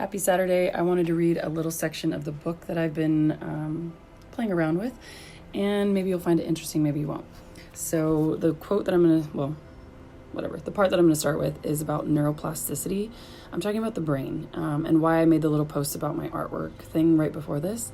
Happy Saturday. I wanted to read a little section of the book that I've been playing around with, and maybe you'll find it interesting, maybe you won't. So the quote that the part that I'm going to start with is about neuroplasticity. I'm talking about the brain and why I made the little post about my artwork thing right before this.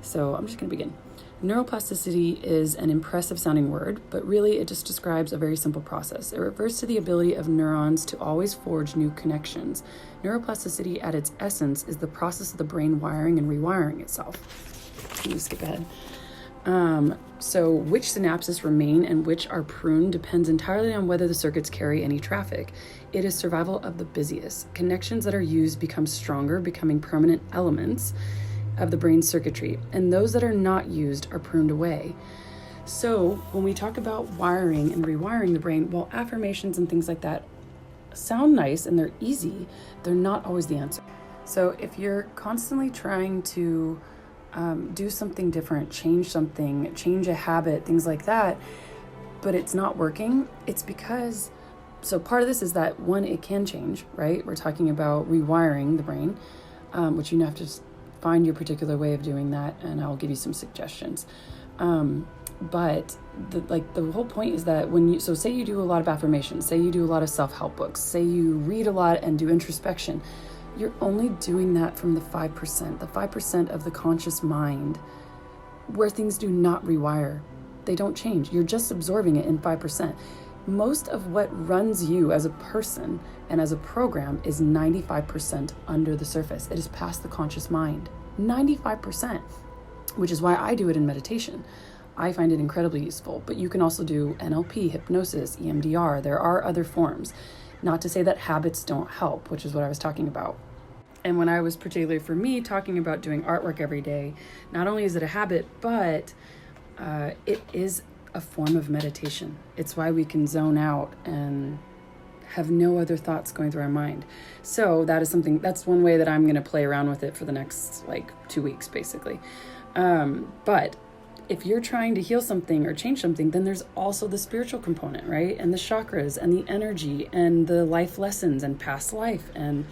So I'm just going to begin. Neuroplasticity is an impressive sounding word, but really it just describes a very simple process. It refers to the ability of neurons to always forge new connections. Neuroplasticity at its essence is the process of the brain wiring and rewiring itself. Let me skip ahead. So which synapses remain and which are pruned depends entirely on whether the circuits carry any traffic. It is survival of the busiest. Connections that are used become stronger, becoming permanent elements of the brain's circuitry, and those that are not used are pruned away. So when we talk about wiring and rewiring the brain, while affirmations and things like that sound nice and they're easy, they're not always the answer. So if you're constantly trying to do something different, change a habit, things like that, but it's not working, it's because, so part of this is that one, it can change, right? We're talking about rewiring the brain, which you have to find your particular way of doing that, and I'll give you some suggestions. But the whole point is that say you do a lot of affirmations, say you do a lot of self-help books, say you read a lot and do introspection, you're only doing that from the 5% of the conscious mind where things do not rewire. They don't change. You're just absorbing it in 5%. Most of what runs you as a person and as a program is 95% under the surface. It is past the conscious mind. 95%, which is why I do it in meditation. I find it incredibly useful, but you can also do NLP, hypnosis, EMDR. There are other forms. Not to say that habits don't help, which is what I was talking about. And when I was particularly for me talking about doing artwork every day, not only is it a habit, but it is a form of meditation. It's why we can zone out and have no other thoughts going through our mind. So that's one way that I'm going to play around with it for the next 2 weeks, basically. But if you're trying to heal something or change something, then there's also the spiritual component, right? And the chakras and the energy and the life lessons and past life and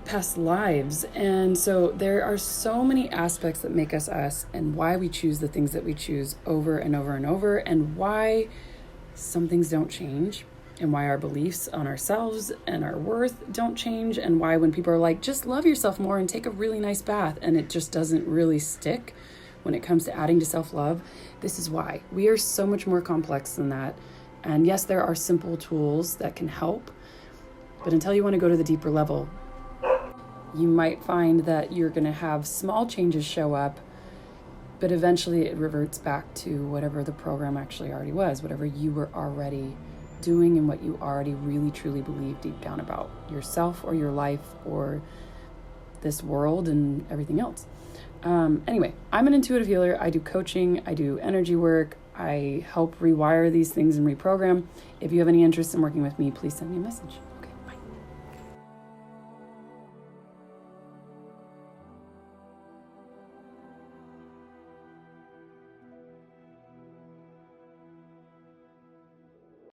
past lives. And so there are so many aspects that make us us, and why we choose the things that we choose over and over and over, and why some things don't change, and why our beliefs on ourselves and our worth don't change, and why when people are like, just love yourself more and take a really nice bath, and it just doesn't really stick when it comes to adding to self-love. This is why. We are so much more complex than that. And yes, there are simple tools that can help, but until you want to go to the deeper level, you might find that you're going to have small changes show up, but eventually it reverts back to whatever the program actually already was, whatever you were already doing and what you already really truly believe deep down about yourself or your life or this world and everything else. Anyway, I'm an intuitive healer. I do coaching, I do energy work, I help rewire these things and reprogram. If you have any interest in working with me, please send me a message.